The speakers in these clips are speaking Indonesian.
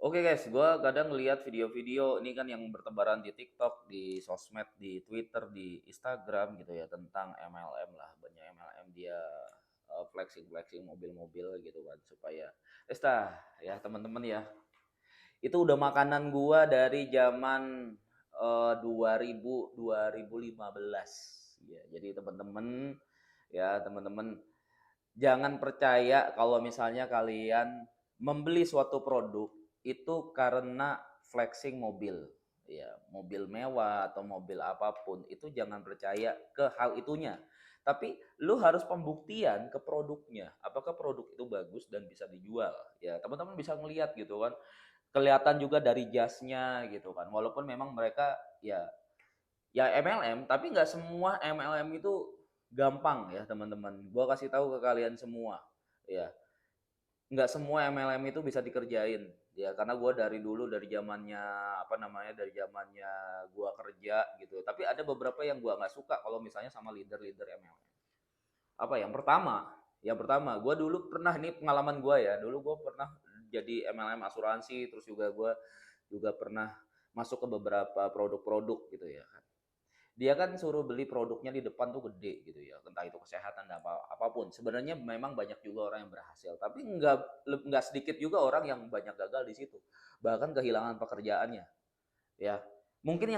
Oke guys, gue kadang ngeliat video-video ini kan yang bertebaran di TikTok, di sosmed, di Twitter, di Instagram gitu ya tentang MLM lah. Banyak MLM dia flexing-flexing mobil-mobil gitu kan supaya ya teman-teman ya. Itu udah makanan gua dari zaman 2015. Ya, jadi teman-teman jangan percaya kalau misalnya kalian membeli suatu produk itu karena flexing mobil. Ya, mobil mewah atau mobil apapun itu jangan percaya ke hal itunya. Tapi lu harus pembuktian ke produknya. Apakah produk itu bagus dan bisa dijual? Ya, teman-teman bisa ngelihat gitu kan. Kelihatan juga dari jasnya gitu kan. Walaupun memang mereka ya MLM, tapi nggak semua MLM itu gampang ya teman-teman. Gua kasih tahu ke kalian semua, ya nggak semua MLM itu bisa dikerjain, ya karena gue dari dulu dari zamannya dari zamannya gue kerja gitu. Tapi ada beberapa yang gue nggak suka kalau misalnya sama leader-leader MLM. Yang pertama, gue dulu pernah ini pengalaman gue ya, dulu gue pernah jadi MLM asuransi, terus juga gue juga pernah masuk ke beberapa produk-produk gitu ya. Dia kan suruh beli produknya di depan tuh gede gitu ya, entah itu kesehatan dan apapun. Sebenarnya memang banyak juga orang yang berhasil, tapi nggak sedikit juga orang yang banyak gagal di situ, bahkan kehilangan pekerjaannya ya. Mungkin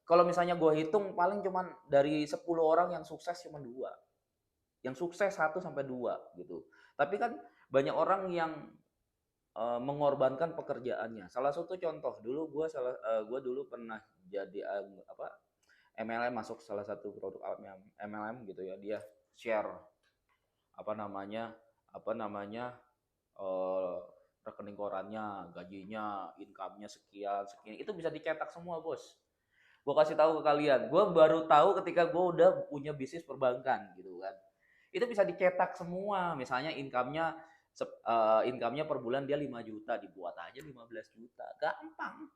kalau misalnya gue hitung paling cuman dari 10 orang yang sukses cuma dua, yang sukses 1 sampai 2 gitu. Tapi kan banyak orang yang mengorbankan pekerjaannya. Salah satu contoh dulu gue dulu pernah jadi MLM, masuk salah satu produk MLM gitu ya. Dia share apa namanya apa namanya eh, rekening korannya, gajinya, income-nya sekian sekian, itu bisa dicetak semua bos. Gue kasih tahu ke kalian, gue baru tahu ketika gue udah punya bisnis perbankan gitu kan. Itu bisa dicetak semua, misalnya income-nya per bulan dia 5 juta, dibuat aja 15 juta, gampang.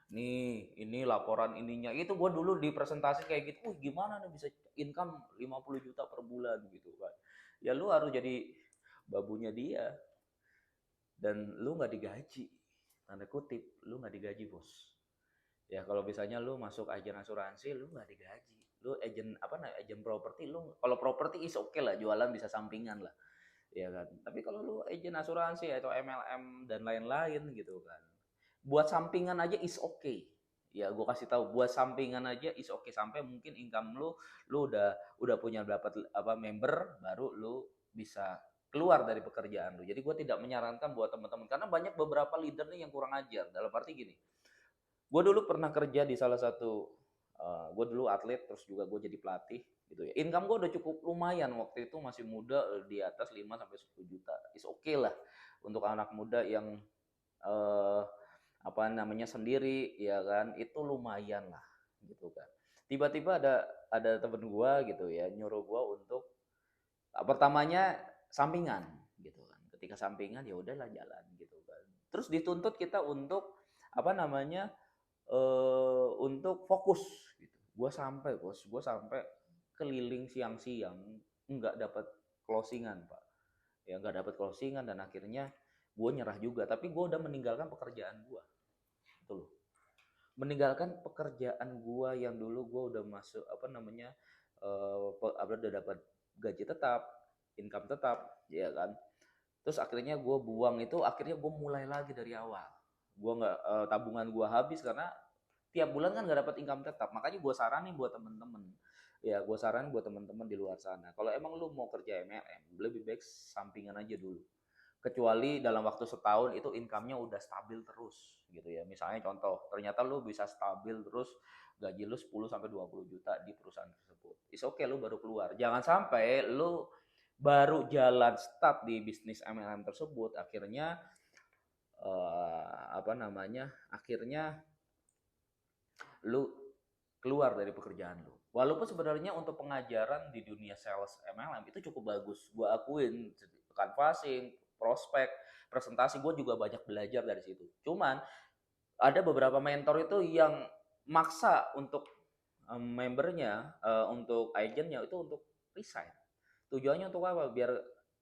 Nih, ini laporan ininya. Itu gue dulu di presentasi kayak gitu, gimana nih bisa income 50 juta per bulan gitu kan. Ya lu harus jadi babunya dia, dan lu nggak digaji. Tanda kutip, lu nggak digaji bos. Ya kalau misalnya lu masuk agen asuransi, lu nggak digaji. Lu agen properti, lu kalau properti is oke lah, jualan bisa sampingan lah. Ya kan. Tapi kalau lu agen asuransi atau MLM dan lain-lain gitu kan, buat sampingan aja is okay. Ya gue kasih tahu, buat sampingan aja is okay, sampai mungkin income lu udah punya dapat member, baru lu bisa keluar dari pekerjaan lu. Jadi gue tidak menyarankan buat teman-teman, karena banyak beberapa leader nih yang kurang ajar. Dalam arti gini, gue dulu pernah kerja di salah satu, gue dulu atlet, terus juga gue jadi pelatih gitu ya. Income gue udah cukup lumayan waktu itu, masih muda, di atas 5 sampai 10 juta. Is okay lah untuk anak muda yang eh, sendiri ya kan, itu lumayan lah gitu kan. Tiba-tiba ada temen gua gitu ya, nyuruh gua untuk pertamanya sampingan gitu kan. Ketika sampingan ya udahlah jalan gitu kan. Terus dituntut kita untuk apa namanya untuk fokus gitu. Gua sampai keliling siang-siang nggak dapat closingan pak, ya nggak dapat closingan, dan akhirnya gue nyerah juga. Tapi gue udah meninggalkan pekerjaan gue itu loh, meninggalkan pekerjaan gua yang dulu gua udah masuk udah dapat gaji tetap, income tetap, ya kan. Terus akhirnya gua buang itu, akhirnya gua mulai lagi dari awal. Gua nggak tabungan gua habis karena tiap bulan kan nggak dapat income tetap. Makanya gua saranin buat temen-temen, ya gua saranin buat temen-temen di luar sana, kalau emang lu mau kerja MLM lebih baik sampingan aja dulu, kecuali dalam waktu setahun itu income-nya udah stabil terus gitu ya. Misalnya contoh, ternyata lu bisa stabil terus gaji lu 10 sampai 20 juta di perusahaan tersebut. Is oke, lu baru keluar. Jangan sampai lu baru jalan start di bisnis MLM tersebut, akhirnya akhirnya lu keluar dari pekerjaan lu. Walaupun sebenarnya untuk pengajaran di dunia sales MLM itu cukup bagus, gue akuin. Canvassing, prospek, presentasi, gue juga banyak belajar dari situ. Cuman ada beberapa mentor itu yang maksa untuk membernya, untuk agennya itu untuk resign. Tujuannya untuk apa? Biar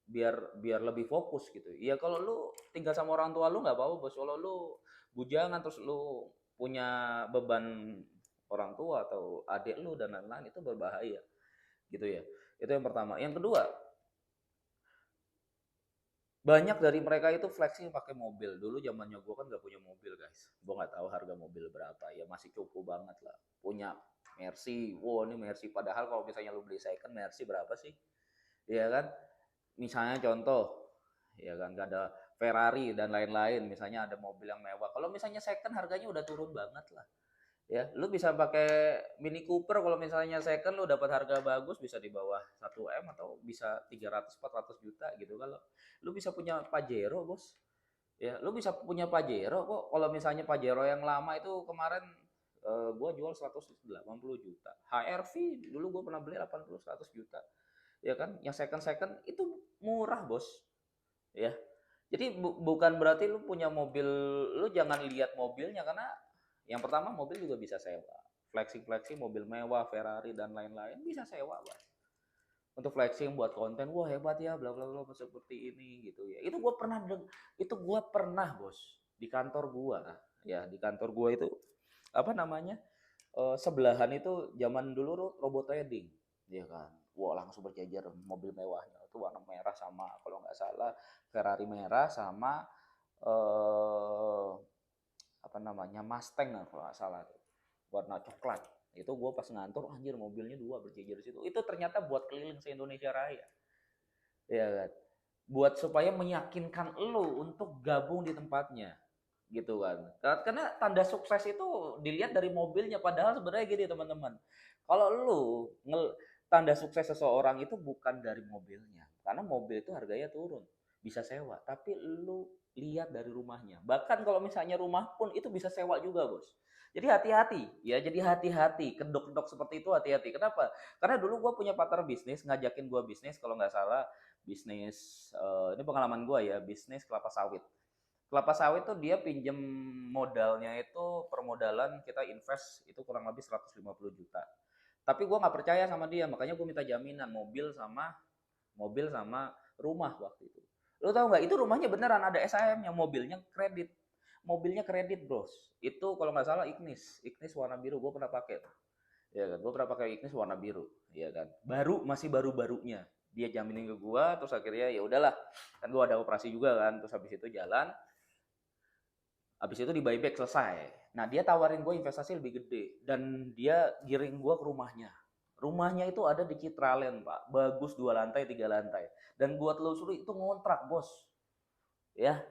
biar biar lebih fokus gitu. Iya kalau lu tinggal sama orang tua lu nggak apa-apa bos. Kalau lu bujangan terus lu punya beban orang tua atau adik lu dan lain-lain itu berbahaya gitu ya. Itu yang pertama. Yang kedua, banyak dari mereka itu flexing pakai mobil. Dulu zamannya gue kan nggak punya mobil guys. Gue nggak tahu harga mobil berapa. Ya masih cukup banget lah. Punya Mercy. Wow ini Mercy. Padahal kalau misalnya lu beli second Mercy berapa sih? Iya kan? Misalnya contoh. Ya kan gak ada Ferrari dan lain-lain. Misalnya ada mobil yang mewah. Kalau misalnya second harganya udah turun banget lah. Ya, lu bisa pakai Mini Cooper kalau misalnya second lu dapat harga bagus bisa di bawah 1 M atau bisa 300-400 juta gitu. Kalau lu bisa punya Pajero, Bos. Ya, lu bisa punya Pajero kok. Kalau misalnya Pajero yang lama itu kemarin gua jual 180 juta. HR-V dulu gua pernah beli 80-100 juta. Ya kan? Yang second-second itu murah, Bos. Ya. Jadi bukan berarti lu punya mobil, lu jangan lihat mobilnya karena yang pertama mobil juga bisa sewa. Flexing-flexing mobil mewah, Ferrari dan lain-lain bisa sewa, Bos. Untuk flexing buat konten, wah hebat ya, bla bla bla seperti ini gitu ya. Itu gua pernah, Bos, di kantor gua. Ya, di kantor gua itu apa namanya? Sebelahan itu zaman dulu robot trading, ya kan. Wah, langsung berjejer mobil mewahnya. Itu warna merah sama kalau nggak salah Ferrari merah sama eh apa namanya Mustang kalau nggak salah tuh warna coklat. Itu gue pas ngantor anjir mobilnya dua berjejer di situ. Itu ternyata buat keliling se Indonesia Raya, ya kan, buat supaya meyakinkan lo untuk gabung di tempatnya gitu kan. Karena tanda sukses itu dilihat dari mobilnya, padahal sebenarnya gini teman-teman, kalau lu tanda sukses seseorang itu bukan dari mobilnya, karena mobil itu harganya turun bisa sewa, tapi lu lihat dari rumahnya. Bahkan kalau misalnya rumah pun itu bisa sewa juga, Bos. Jadi hati-hati ya, jadi hati-hati kedok-kedok seperti itu, hati-hati. Kenapa? Karena dulu gue punya partner bisnis ngajakin gue bisnis, kalau nggak salah bisnis ini pengalaman gue ya, bisnis kelapa sawit. Kelapa sawit tuh dia pinjem modalnya itu permodalan kita invest itu kurang lebih 150 juta. Tapi gue nggak percaya sama dia, makanya gue minta jaminan mobil sama rumah waktu itu. Lo tau nggak? Itu rumahnya beneran ada SIM-nya, mobilnya kredit bros. Itu kalau nggak salah Ignis warna biru. Gue pernah pakai, ya kan? Gue pernah pakai Ignis warna biru, ya kan? Masih baru-barunya. Dia jaminin ke gue, terus akhirnya ya udahlah. Kan gue ada operasi juga kan, terus habis itu jalan. Habis itu di buyback selesai. Nah dia tawarin gue investasi lebih gede dan dia giring gue ke rumahnya. Rumahnya itu ada di Citraland pak, bagus 2 lantai 3 lantai. Dan gue telusuri itu ngontrak bos, ya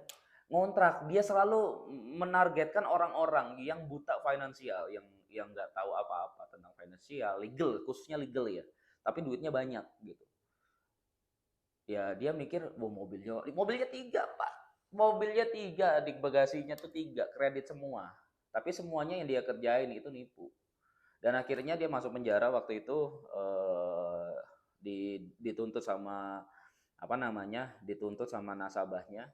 ngontrak. Dia selalu menargetkan orang-orang yang buta finansial, yang nggak tahu apa-apa tentang finansial, legal khususnya legal ya. Tapi duitnya banyak gitu. Ya dia mikir, wah mobilnya 3 pak, mobilnya 3 di bagasinya tuh 3 kredit semua, tapi semuanya yang dia kerjain itu nipu. Dan akhirnya dia masuk penjara waktu itu, dituntut sama apa namanya, dituntut sama nasabahnya,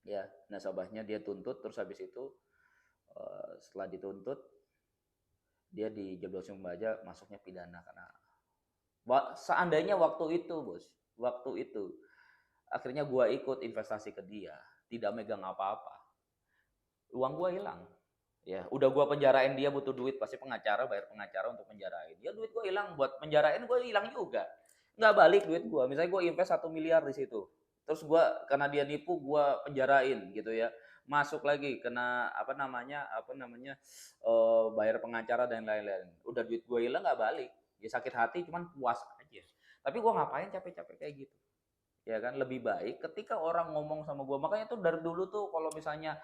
ya nasabahnya dia tuntut, terus habis itu setelah dituntut dia dijeblosin pembaja, masuknya pidana karena seandainya waktu itu bos, waktu itu akhirnya gua ikut investasi ke dia, tidak megang apa-apa, uang gua hilang. Ya udah gua penjarain dia, butuh duit pasti pengacara, bayar pengacara untuk penjarain ya, duit gua hilang, buat penjarain gua hilang juga, nggak balik duit gua. Misalnya gua invest 1 miliar di situ, terus gua karena dia nipu gua penjarain gitu ya, masuk lagi kena apa namanya bayar pengacara dan lain-lain, udah duit gua hilang nggak balik. Ya sakit hati cuman puas aja, tapi gua ngapain capek-capek kayak gitu, ya kan. Lebih baik ketika orang ngomong sama gue. Makanya tuh dari dulu tuh kalau misalnya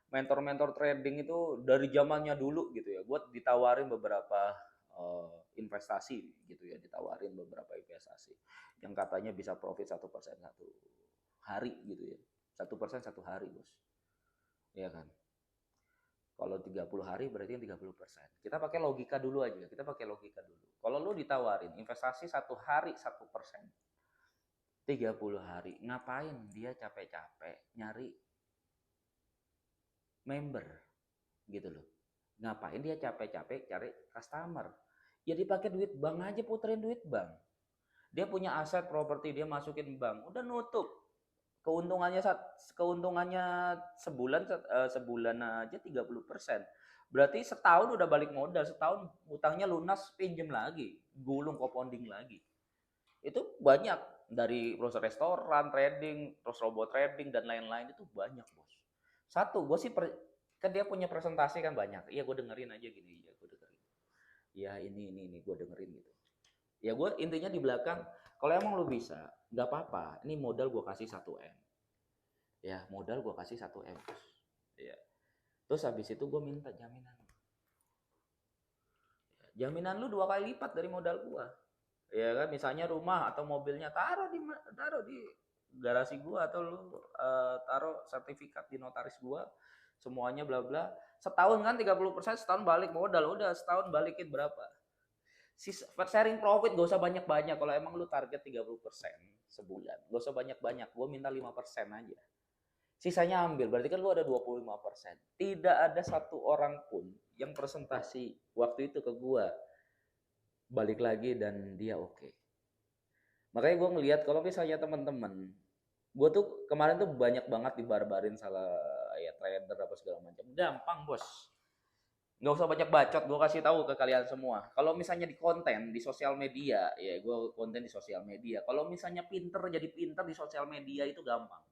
mentor-mentor trading itu dari zamannya dulu gitu ya, gue ditawarin beberapa investasi gitu ya, ditawarin beberapa investasi yang katanya bisa profit 1% 1 hari gitu ya, 1% 1 hari bos, ya kan. Kalau 30 hari berarti 30%. Kita pakai logika dulu aja, kita pakai logika dulu. Kalau lu ditawarin investasi 1 hari 1%, 30 hari, ngapain dia capek-capek nyari member gitu loh. Ngapain dia capek-capek cari customer? Ya dipakai duit bank aja, puterin duit bank. Dia punya aset properti, dia masukin bank, udah nutup. Keuntungannya keuntungannya sebulan aja 30%. Berarti setahun udah balik modal, setahun utangnya lunas, pinjem lagi, gulung compounding lagi. Itu banyak dari proses restoran, trading, terus robot trading dan lain-lain itu banyak, Bos. Satu, gue sih kan dia punya presentasi kan banyak. Iya, gue dengerin aja gini, ya gue dengerin. Ya ini gue dengerin gitu. Ya gue intinya di belakang, kalau emang lu bisa, nggak apa-apa. Ini modal gue kasih 1 M. Ya modal gue kasih 1 M. Ya. Terus habis itu gue minta jaminan. Jaminan lu 2 kali lipat dari modal gue. Ya kan, misalnya rumah atau mobilnya taruh di garasi gua, atau lu taruh sertifikat di notaris gua, semuanya bla bla. Setahun kan 30%, setahun balik modal, udah setahun balikin berapa? Sharing profit gak usah banyak-banyak. Kalau emang lu target 30% sebulan, gak usah banyak-banyak. Gua minta 5% aja. Sisanya ambil, berarti kan lu ada 25%. Tidak ada satu orang pun yang presentasi waktu itu ke gua balik lagi dan dia oke. Makanya gue ngelihat kalau misalnya teman-teman, gue tuh kemarin tuh banyak banget dibarbarin salah ya trader apa segala macam. Gampang, Bos. Nggak usah banyak bacot, gue kasih tahu ke kalian semua. Kalau misalnya di konten di sosial media, ya gue konten di sosial media. Kalau misalnya pinter jadi pinter di sosial media itu gampang.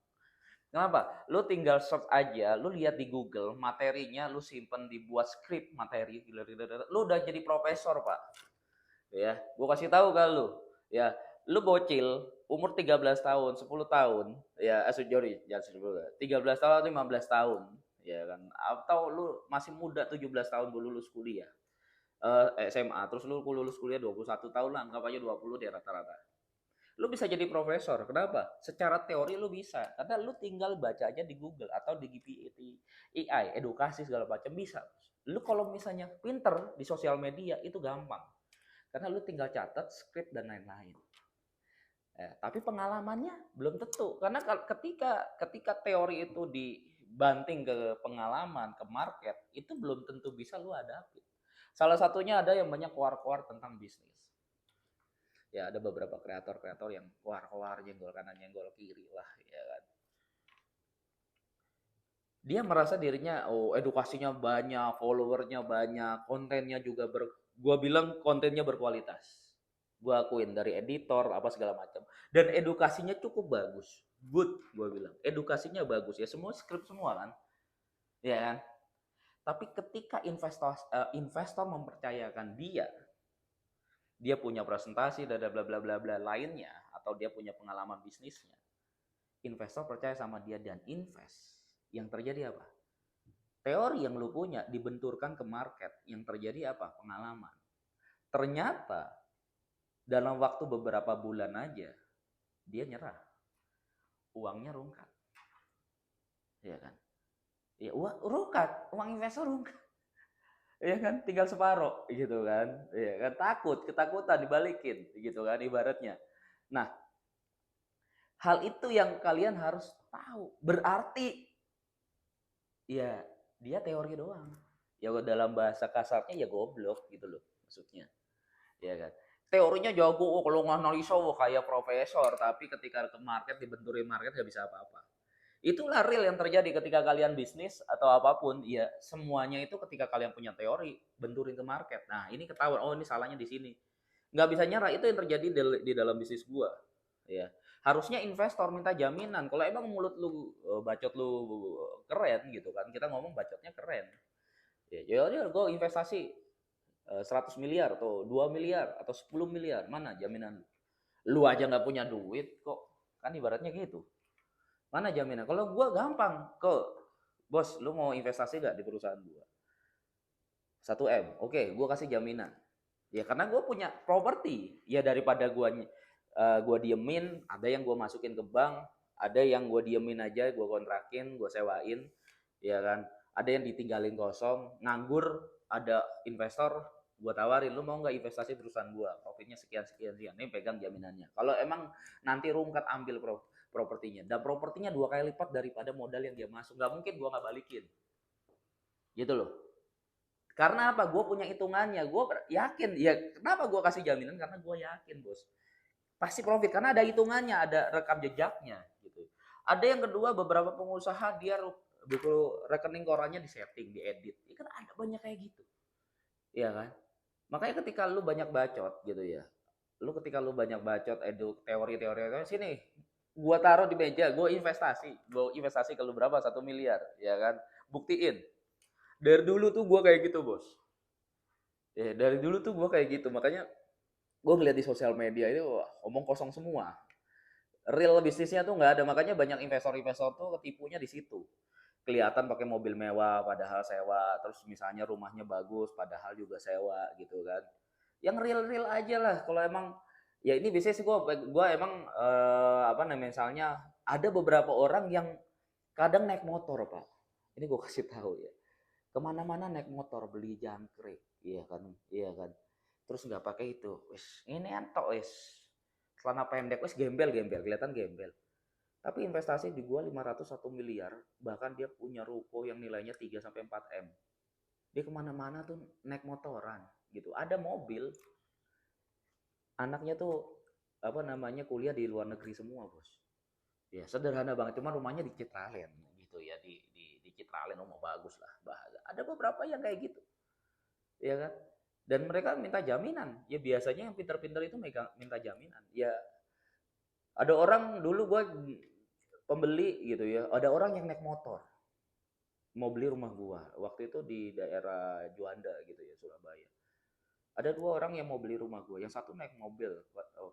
Kenapa? Lu tinggal search aja, lu lihat di Google materinya, lu simpen dibuat skrip materi, lu udah jadi profesor, Pak. Ya, gue kasih tahu ke lu. Ya, lu bocil umur 13 tahun, 10 tahun, ya sorry, jangan 10, 13 tahun atau 15 tahun, ya kan. Atau lu masih muda 17 tahun baru lulus kuliah. SMA, terus lu lulus kuliah 21 tahun lah, anggap aja 20 deh rata-rata. Lu bisa jadi profesor. Kenapa? Secara teori lu bisa. Karena lu tinggal baca aja di Google atau di AI, edukasi segala macam bisa. Lu kalau misalnya pinter di sosial media itu gampang. Karena lu tinggal catat, skrip dan lain-lain. Tapi pengalamannya belum tentu. Karena ketika teori itu dibanting ke pengalaman, ke market, itu belum tentu bisa lu hadapi. Salah satunya ada yang banyak keluar-keluar tentang bisnis. Ya ada beberapa kreator-kreator yang keluar-keluar jenggol kanan, jenggol kiri lah, ya kan. Dia merasa dirinya, oh edukasinya banyak, followernya banyak, kontennya juga gua bilang kontennya berkualitas. Gua akuin dari editor apa segala macam, dan edukasinya cukup bagus, good. Gua bilang edukasinya bagus ya, semua skrip semua kan, ya kan. Tapi ketika investor mempercayakan dia punya presentasi dan bla bla bla bla lainnya, atau dia punya pengalaman bisnisnya, investor percaya sama dia dan invest, yang terjadi apa? Teori yang lu punya dibenturkan ke market, yang terjadi apa? Pengalaman. Ternyata dalam waktu beberapa bulan aja dia nyerah, uangnya rungkat, ya kan? Ya uang investor rungkat, ya kan? Tinggal separuh gitu kan, ya kan? Ketakutan dibalikin gitu kan ibaratnya. Nah, hal itu yang kalian harus tahu. Berarti ya dia teori doang. Ya dalam bahasa kasarnya ya goblok gitu loh maksudnya. Ya kan. Teorinya jago, kalau nganalisa kayak profesor, tapi ketika ke market dibenturin market gak bisa apa-apa. Itulah real yang terjadi ketika kalian bisnis atau apapun, ya semuanya itu ketika kalian punya teori, benturin ke market. Nah, ini ketahuan, oh ini salahnya di sini. Nggak bisa nyerah, itu yang terjadi di dalam bisnis gua. Ya. Harusnya investor minta jaminan. Kalau emang mulut lu bacot lu keren gitu kan. Kita ngomong bacotnya keren. Ya, jadi gue investasi 100 miliar atau 2 miliar atau 10 miliar. Mana jaminan lu? Lu aja nggak punya duit kok. Kan ibaratnya gitu. Mana jaminan? Kalau gue gampang. Bos, lu mau investasi gak di perusahaan gue? 1 M. Oke, gue kasih jaminan. Ya karena gue punya properti. Ya daripada gue diemin, ada yang gue masukin ke bank, ada yang gue diemin aja, gue kontrakin, gue sewain, ya kan. Ada yang ditinggalin kosong, nganggur, ada investor, gue tawarin, lu mau nggak investasi perusahaan gue, profitnya sekian sekian sekian, ini pegang jaminannya. Kalau emang nanti rungkat, ambil propertinya, dan propertinya 2 kali lipat daripada modal yang dia masuk, nggak mungkin gue nggak balikin, gitu loh. Karena apa? Gue punya hitungannya, gue yakin. Ya kenapa gue kasih jaminan? Karena gue yakin, bos. pasti profit karena ada hitungannya, ada rekam jejaknya gitu. Ada yang kedua, beberapa pengusaha dia buku rekening korannya di setting, diedit. Ya kan ada banyak kayak gitu. Iya kan? Makanya ketika lu banyak bacot gitu ya. Ketika lu banyak bacot teori-teori sini gua taruh di meja, gua investasi ke lu berapa? 1 miliar, ya kan? Buktiin. Dari dulu tuh gua kayak gitu, Bos. Ya, dari dulu tuh gua kayak gitu. Makanya gua ngeliat di sosial media itu omong kosong semua. Real bisnisnya tuh nggak ada. Makanya banyak investor-investor tuh ketipunya di situ. Kelihatan pakai mobil mewah padahal sewa, terus misalnya rumahnya bagus padahal juga sewa gitu kan. Yang real-real aja lah. Kalau emang ya ini bisnis gua emang apa namanya, misalnya ada beberapa orang yang kadang naik motor, Pak. Ini gue kasih tahu ya. Kemana-mana naik motor, beli jangkrik, iya kan, iya kan. Terus nggak pakai itu, wis ini entok wis. Celana pendek, wis gembel, kelihatan gembel. Tapi investasi di gua 501 miliar, bahkan dia punya ruko yang nilainya 3 sampai 4 M. Dia kemana-mana tuh naik motoran gitu. Ada mobil, anaknya tuh apa namanya, kuliah di luar negeri semua, Bos. Ya sederhana banget, cuma rumahnya di Citraland gitu ya, di Citraland, rumah bagus lah, bahasa. Ada beberapa yang kayak gitu, ya kan? Dan mereka minta jaminan. Ya biasanya yang pintar-pintar itu minta jaminan. Ya ada orang dulu gua pembeli gitu ya, ada orang yang naik motor mau beli rumah gua. Waktu itu di daerah Juanda gitu ya, Surabaya. Ada 2 orang yang mau beli rumah gua. Yang satu naik mobil,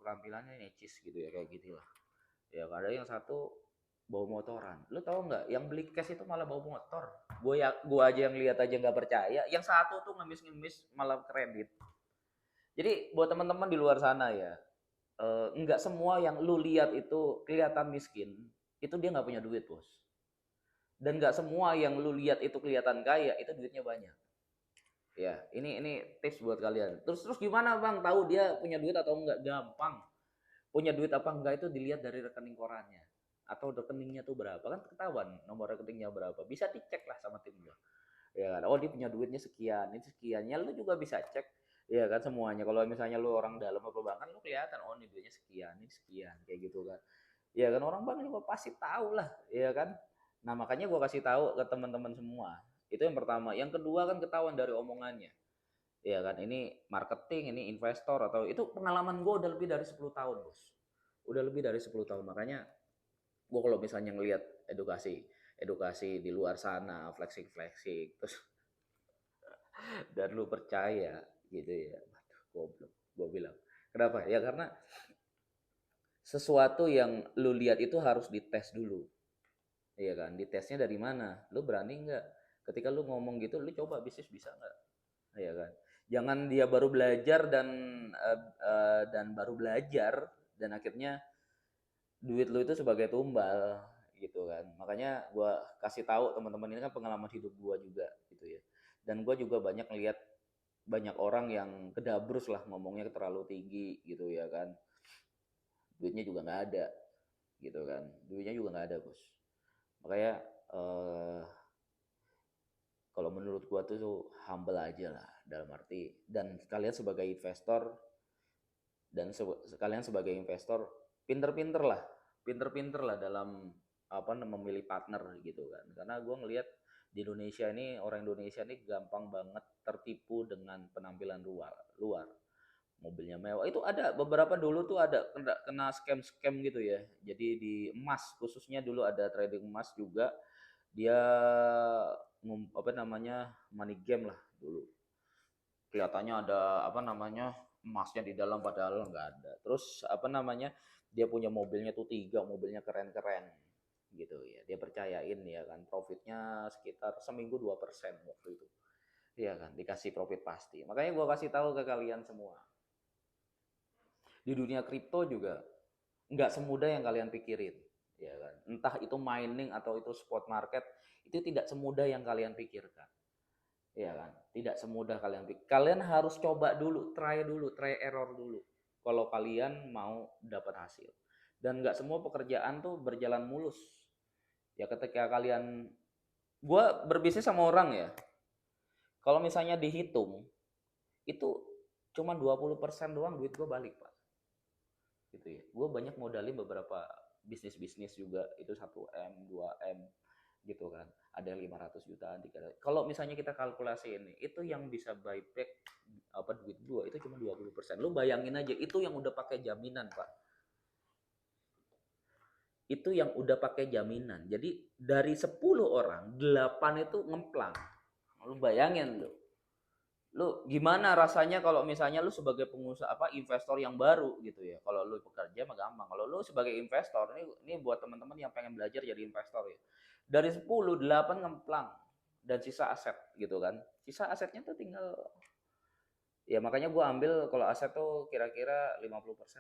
tampilannya necis gitu ya, kayak gitu lah. Ya ada yang satu bawa motoran. Lu tahu nggak? Yang beli cash itu malah bawa motor. Gua aja yang lihat aja nggak percaya. Yang satu tuh ngemis-ngemis malah kredit. Jadi buat teman-teman di luar sana ya, nggak semua yang lu lihat itu kelihatan miskin, itu dia nggak punya duit, Bos. Dan nggak semua yang lu lihat itu kelihatan kaya, itu duitnya banyak. Ya, ini tips buat kalian. Terus gimana, Bang? Tahu dia punya duit atau enggak? Gampang. Punya duit apa enggak itu dilihat dari rekening korannya. Atau rekeningnya tuh berapa, kan ketahuan nomor rekeningnya berapa. Bisa dicek lah sama tim gua. Ya kan? Oh, dia punya duitnya sekian, ini sekiannya lu juga bisa cek. Ya kan, semuanya. Kalau misalnya lu orang dalam apa bahkan lu kelihatan, oh ini duitnya sekian, ini sekian, kayak gitu kan. Ya kan, orang bank juga pasti tahu lah, ya kan. Nah, makanya gua kasih tahu ke teman-teman semua. Itu yang pertama. Yang kedua kan ketahuan dari omongannya. Ya kan, ini marketing, ini investor, atau itu pengalaman gue udah lebih dari 10 tahun, Bos. Udah lebih dari 10 tahun. Makanya gue kalau misalnya ngelihat edukasi di luar sana, flexing terus dan lu percaya gitu ya. Waduh, goblok. Gue bilang. Kenapa? Ya karena sesuatu yang lu lihat itu harus dites dulu. Iya kan? Ditesnya dari mana? Lu berani nggak? Ketika lu ngomong gitu, lu coba bisnis bisa nggak? Iya kan? Jangan dia baru belajar dan baru belajar dan akhirnya duit lu itu sebagai tumbal gitu kan. Makanya gua kasih tahu teman-teman, ini kan pengalaman hidup gua juga gitu ya. Dan gua juga banyak lihat banyak orang yang kedabrus lah, ngomongnya terlalu tinggi gitu ya kan. Duitnya juga nggak ada gitu kan. Duitnya juga nggak ada, Bos. Makanya kalau menurut gua tuh humble aja lah, dalam arti, dan kalian sebagai investor pinter-pinter lah dalam apa, memilih partner gitu kan. Karena gua ngelihat di Indonesia ini, orang Indonesia ini gampang banget tertipu dengan penampilan luar. Mobilnya mewah itu, ada beberapa dulu tuh ada kena scam gitu ya. Jadi di emas khususnya dulu ada trading emas juga, dia apa namanya, money game lah dulu. Kelihatannya ada apa namanya, emasnya di dalam padahal nggak ada. Terus apa namanya, dia punya mobilnya tuh 3, mobilnya keren-keren gitu ya. Dia percayain ya kan, profitnya sekitar seminggu 2% waktu itu. Iya kan, dikasih profit pasti. Makanya gua kasih tahu ke kalian semua. Di dunia kripto juga nggak semudah yang kalian pikirin, ya kan. Entah itu mining atau itu spot market, itu tidak semudah yang kalian pikirkan. Ya kan, tidak semudah kalian pikir. Kalian harus coba dulu, try error dulu kalau kalian mau dapat hasil. Dan nggak semua pekerjaan tuh berjalan mulus. Ya ketika kalian, gue berbisnis sama orang ya, kalau misalnya dihitung itu cuma 20% doang duit gue balik, Pak. gitu ya. Gue banyak modalin beberapa bisnis juga itu 1M 2M gitu kan, ada yang 500 jutaan 300. Kalau misalnya kita kalkulasi ini, itu yang bisa buyback apa duit gua itu cuma 20%. Lu bayangin aja, itu yang udah pakai jaminan Pak, itu yang udah pakai jaminan. Jadi dari 10 orang 8 itu ngemplang. Lu bayangin lu gimana rasanya kalau misalnya lu sebagai pengusaha apa investor yang baru gitu ya. Kalau lu bekerja mah gampang, kalau lu sebagai investor, ini buat teman-teman yang pengen belajar jadi investor ya, dari 10 8 ngemplang dan sisa aset gitu kan. Sisa asetnya tuh tinggal, ya makanya gua ambil kalau aset tuh kira-kira 50%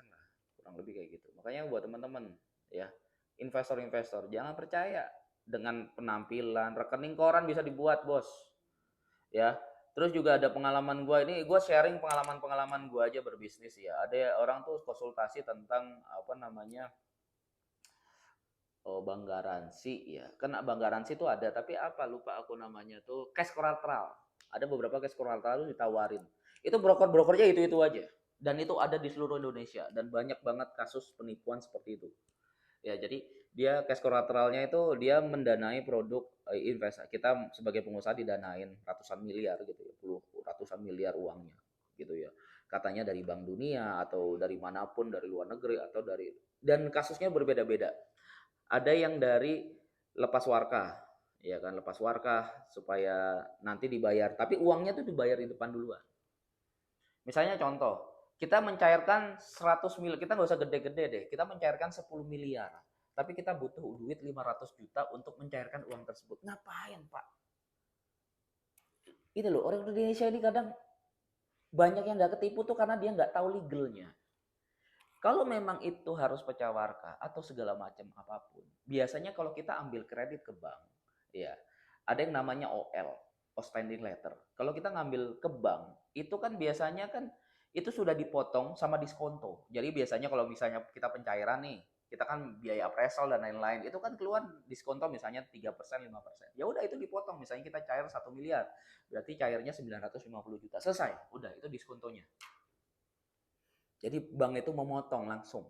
lah, kurang lebih kayak gitu. Makanya buat teman-teman ya, investor-investor jangan percaya dengan penampilan. Rekening koran bisa dibuat bos ya. Terus juga ada pengalaman gue, ini gue sharing pengalaman gue aja berbisnis ya. Ada orang tuh konsultasi tentang apa namanya, oh bank garansi ya. Kena bank garansi tuh ada, tapi apa lupa aku namanya tuh, cash collateral. Ada beberapa cash collateral tuh ditawarin. Itu broker-brokernya itu aja. Dan itu ada di seluruh Indonesia dan banyak banget kasus penipuan seperti itu. Ya, jadi dia cash collateralnya itu dia mendanai produk investasi. Kita sebagai pengusaha didanain ratusan miliar gitu ya, ratusan miliar uangnya gitu ya. Katanya dari Bank Dunia atau dari manapun, dari luar negeri atau dari, dan kasusnya berbeda-beda. Ada yang dari lepas warkah, ya kan, lepas warkah supaya nanti dibayar, tapi uangnya tuh dibayar di depan duluan. Misalnya contoh, kita mencairkan 100 miliar, kita nggak usah gede-gede deh, kita mencairkan 10 miliar, tapi kita butuh duit 500 juta untuk mencairkan uang tersebut. Ngapain Pak? Itu loh, orang Indonesia ini kadang banyak yang nggak ketipu tuh karena dia nggak tahu legalnya. Kalau memang itu harus pecah warkah atau segala macam apapun, biasanya kalau kita ambil kredit ke bank, ya ada yang namanya OL, outstanding letter. Kalau kita ngambil ke bank, itu kan biasanya kan itu sudah dipotong sama diskonto. Jadi biasanya kalau misalnya kita pencairan nih, kita kan biaya appraisal dan lain-lain, itu kan keluar diskonto misalnya 3%, 5%. Ya udah itu dipotong, misalnya kita cair 1 miliar, berarti cairnya 950 juta. Selesai, udah itu diskontonya. Jadi bank itu memotong langsung.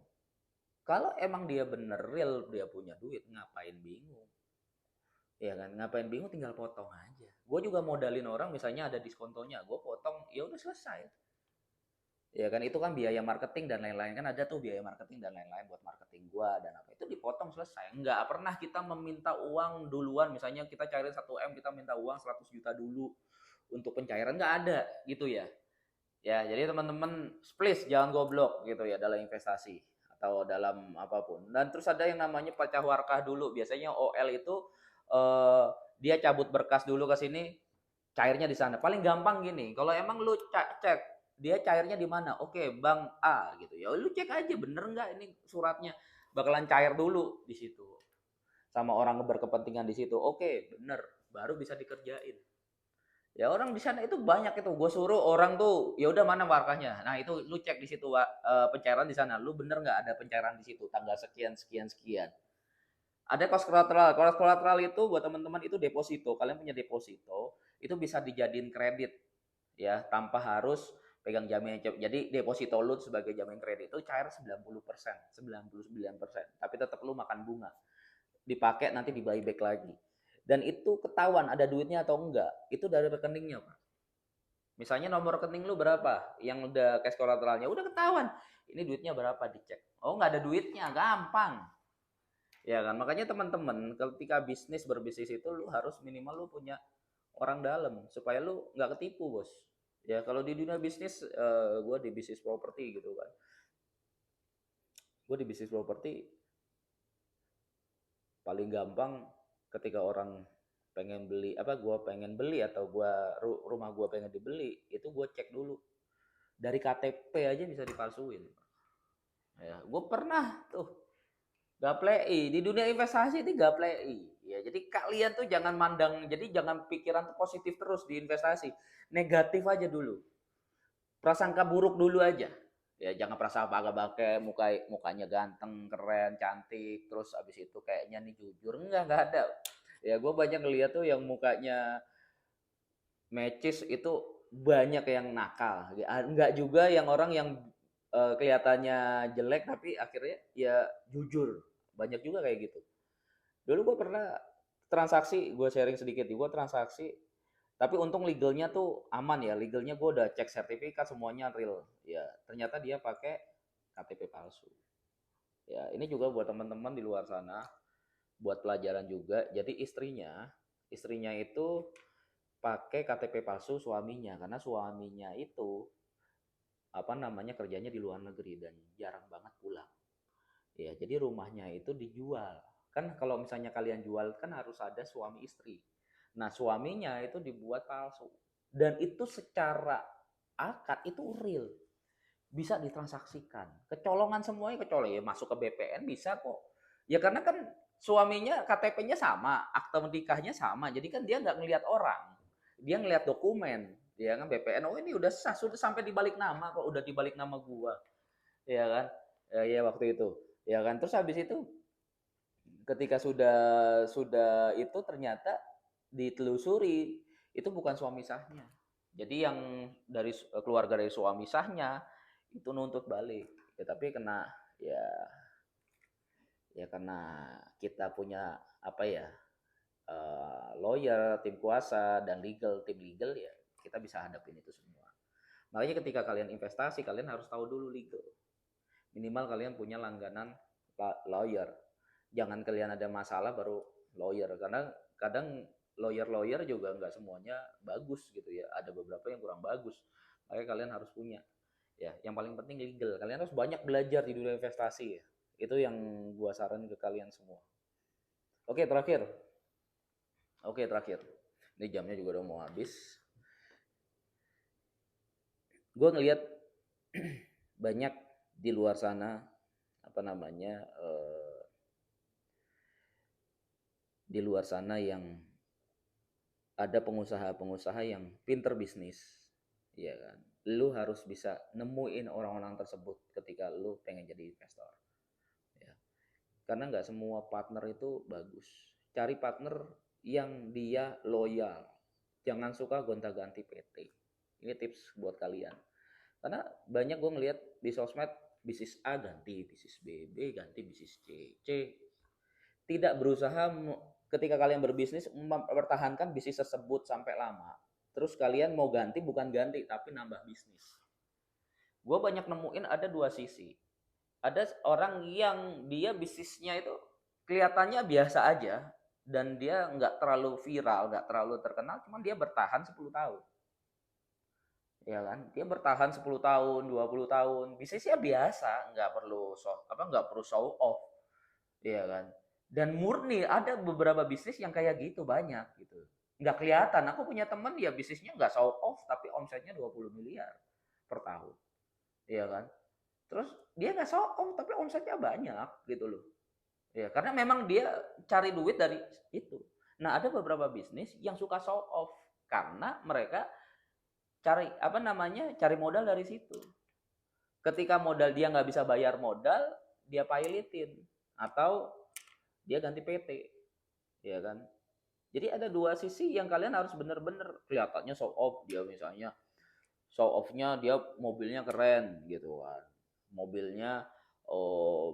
Kalau emang dia bener real, dia punya duit, ngapain bingung? Ya kan, ngapain bingung, tinggal potong aja. Gue juga modalin orang misalnya ada diskontonya, gue potong, ya udah selesai. Ya kan, itu kan biaya marketing dan lain-lain, kan ada tuh biaya marketing dan lain-lain buat marketing gue dan apa, itu dipotong selesai. Nggak pernah kita meminta uang duluan, misalnya kita cairin 1M, kita minta uang 100 juta dulu untuk pencairan, nggak ada gitu ya. Ya, jadi teman-teman please jangan goblok gitu ya dalam investasi atau dalam apapun. Dan terus ada yang namanya pecah warkah dulu. Biasanya OL itu eh, dia cabut berkas dulu ke sini, cairnya di sana. Paling gampang gini, kalau emang lu cek dia cairnya di mana? Oke, Bank A gitu. Ya lu cek aja bener nggak ini suratnya. Bakalan cair dulu di situ. Sama orang berkepentingan di situ. Oke, bener. Baru bisa dikerjain. Ya orang di sana itu banyak itu, gue suruh orang tuh ya udah mana markahnya, nah itu lu cek di situ pencairan di sana, lu bener nggak ada pencairan di situ tanggal sekian sekian sekian. Ada cost collateral itu buat teman-teman itu deposito, kalian punya deposito itu bisa dijadiin kredit ya tanpa harus pegang jaminan. Jadi deposito lu sebagai jaminan kredit itu cair 90%, 99%, tapi tetap lu makan bunga, dipakai nanti di buyback lagi. Dan itu ketahuan ada duitnya atau enggak, itu dari rekeningnya Pak. Misalnya nomor rekening lu berapa, yang udah cash collateralnya udah ketahuan. Ini duitnya berapa, dicek. Oh nggak ada duitnya, gampang. Ya kan, makanya teman-teman ketika berbisnis itu lu harus minimal lu punya orang dalam supaya lu nggak ketipu bos. Ya kalau di dunia bisnis, gue di bisnis properti gitu kan. Gue di bisnis properti paling gampang ketika orang pengen beli apa, gua pengen beli atau rumah gua pengen dibeli, itu gua cek dulu dari KTP aja bisa dipalsuin ya. Gue pernah tuh gaplei di dunia investasi, itu gaplei ya. Jadi kalian tuh jangan mandang, jadi jangan pikiran tuh positif terus di investasi, negatif aja dulu, prasangka buruk dulu aja ya. Jangan prasangka agak mukanya ganteng keren cantik terus abis itu kayaknya nih jujur, enggak ada ya. Gue banyak ngeliat tuh yang mukanya matches itu banyak yang nakal, enggak juga yang orang yang kelihatannya jelek tapi akhirnya ya jujur. Banyak juga kayak gitu. Dulu gue pernah transaksi, gue sharing sedikit, gue transaksi, tapi untung legalnya tuh aman ya, legalnya gue udah cek sertifikat semuanya real. Ya ternyata dia pakai KTP palsu. Ya ini juga buat teman-teman di luar sana, buat pelajaran juga. Jadi istrinya itu pakai KTP palsu suaminya, karena suaminya itu apa namanya kerjanya di luar negeri dan jarang banget pulang. Ya, jadi rumahnya itu dijual. Kan kalau misalnya kalian jual kan harus ada suami istri. Nah, suaminya itu dibuat palsu. Dan itu secara akad itu real. Bisa ditransaksikan. Kecolongan semuanya kecolongan. Ya masuk ke BPN bisa kok. Ya karena kan suaminya KTP-nya sama, akte nikahnya sama. Jadi kan dia nggak ngelihat orang. Dia ngelihat dokumen. Dia kan BPN, oh ini udah sah, sudah sampai dibalik nama kok, udah dibalik nama gua. Ya kan? Ya waktu itu. Ya kan? Terus habis itu ketika sudah itu ternyata ditelusuri itu bukan suami sahnya. Jadi yang dari keluarga dari suami sahnya itu nuntut balik. Ya tapi kena ya ya karena kita punya apa ya lawyer, tim kuasa dan tim legal ya kita bisa hadapin itu semua. Makanya ketika kalian investasi kalian harus tahu dulu legal. Minimal kalian punya langganan lawyer. Jangan kalian ada masalah baru lawyer, karena kadang lawyer juga nggak semuanya bagus gitu ya, ada beberapa yang kurang bagus, makanya kalian harus punya ya. Yang paling penting legal, kalian harus banyak belajar di dunia investasi ya, itu yang gua saran ke kalian semua. Oke terakhir, ini jamnya juga udah mau habis. Gue ngelihat banyak di luar sana apa namanya di luar sana yang ada pengusaha-pengusaha yang pinter bisnis, ya kan? Lu harus bisa nemuin orang-orang tersebut ketika lu pengen jadi investor, ya. Karena nggak semua partner itu bagus. Cari partner yang dia loyal. Jangan suka gonta-ganti PT. Ini tips buat kalian. Karena banyak gue ngeliat di sosmed bisnis A ganti bisnis B, B ganti bisnis C, C tidak berusaha ketika kalian berbisnis mempertahankan bisnis tersebut sampai lama. Terus kalian mau ganti bukan ganti tapi nambah bisnis. Gue banyak nemuin ada dua sisi. Ada orang yang dia bisnisnya itu kelihatannya biasa aja dan dia nggak terlalu viral, nggak terlalu terkenal, cuman dia bertahan 10 tahun. Ya kan? Dia bertahan 10 tahun, 20 tahun. Bisnisnya biasa, nggak perlu show off. Iya kan? Dan murni ada beberapa bisnis yang kayak gitu banyak gitu. Nggak kelihatan. Aku punya temen ya bisnisnya nggak show off tapi omsetnya 20 miliar per tahun. Iya kan? Terus dia nggak show off tapi omsetnya banyak gitu loh. Ya, karena memang dia cari duit dari itu. Nah, ada beberapa bisnis yang suka show off karena mereka cari modal dari situ. Ketika modal dia nggak bisa bayar modal, dia pilitin atau dia ganti PT, ya kan? Jadi ada dua sisi yang kalian harus bener-bener kelihatannya show off. Dia misalnya show off-nya dia mobilnya keren gitu kan, mobilnya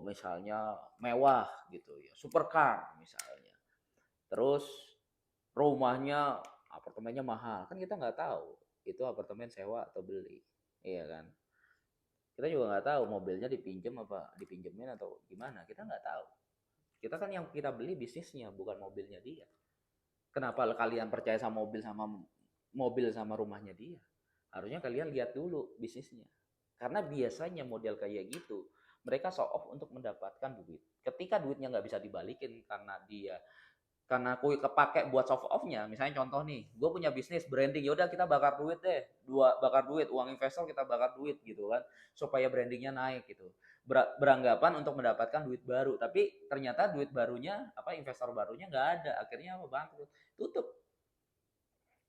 misalnya mewah gitu ya, supercar misalnya. Terus rumahnya, apartemennya mahal, kan kita nggak tahu itu apartemen sewa atau beli, iya kan? Kita juga nggak tahu mobilnya dipinjemin atau gimana, kita nggak tahu. Kita kan yang kita beli bisnisnya bukan mobilnya dia. Kenapa kalian percaya sama mobil sama rumahnya dia? Harusnya kalian lihat dulu bisnisnya. Karena biasanya model kayak gitu, mereka show off untuk mendapatkan duit. Ketika duitnya nggak bisa dibalikin karena aku kepake buat show off-nya. Misalnya contoh nih, gue punya bisnis branding, yaudah kita bakar duit deh, bakar duit, uang investor kita bakar duit gitu kan, supaya brandingnya naik gitu. Beranggapan untuk mendapatkan duit baru, tapi ternyata duit barunya investor barunya nggak ada, akhirnya bangkrut, tutup.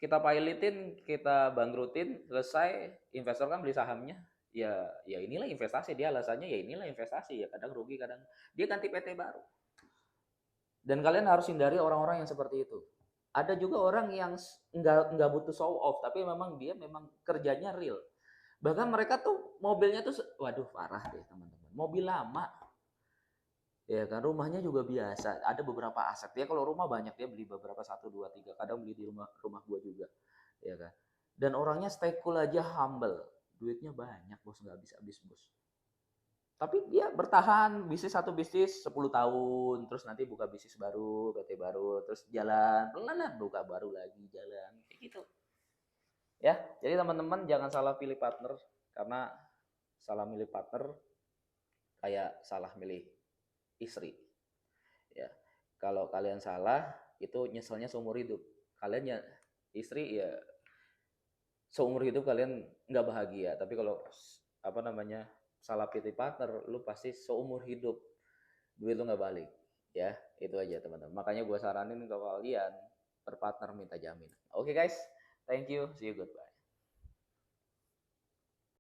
Kita pilotin, kita bangkrutin, selesai, investor kan beli sahamnya, ya inilah investasi, dia alasannya ya inilah investasi, ya kadang rugi, kadang dia ganti PT baru. Dan kalian harus hindari orang-orang yang seperti itu. Ada juga orang yang nggak butuh show off, tapi memang dia kerjanya real. Bahkan mereka tuh mobilnya tuh, waduh parah deh teman-teman. Mobil lama, ya kan, rumahnya juga biasa. Ada beberapa aset ya, kalau rumah banyak dia beli beberapa, satu, dua, tiga. Kadang beli di rumah rumah gua juga, ya kan. Dan orangnya stay cool aja, humble. Duitnya banyak bos, nggak habis-habis bos. Tapi dia bertahan bisnis, satu bisnis 10 tahun, terus nanti buka bisnis baru, PT baru, terus jalan pelan, buka baru lagi, jalan kayak gitu. Ya, jadi teman-teman jangan salah pilih partner, karena salah milih partner kayak salah milih istri. Ya, kalau kalian salah itu nyeselnya seumur hidup. Kalian ya istri ya seumur hidup kalian nggak bahagia. Tapi kalau apa namanya salah pilih partner, lu pasti seumur hidup duit lu nggak balik. Ya, itu aja teman-teman. Makanya gue saranin ke kalian berpartner minta jaminan. Oke guys, thank you, see you, goodbye.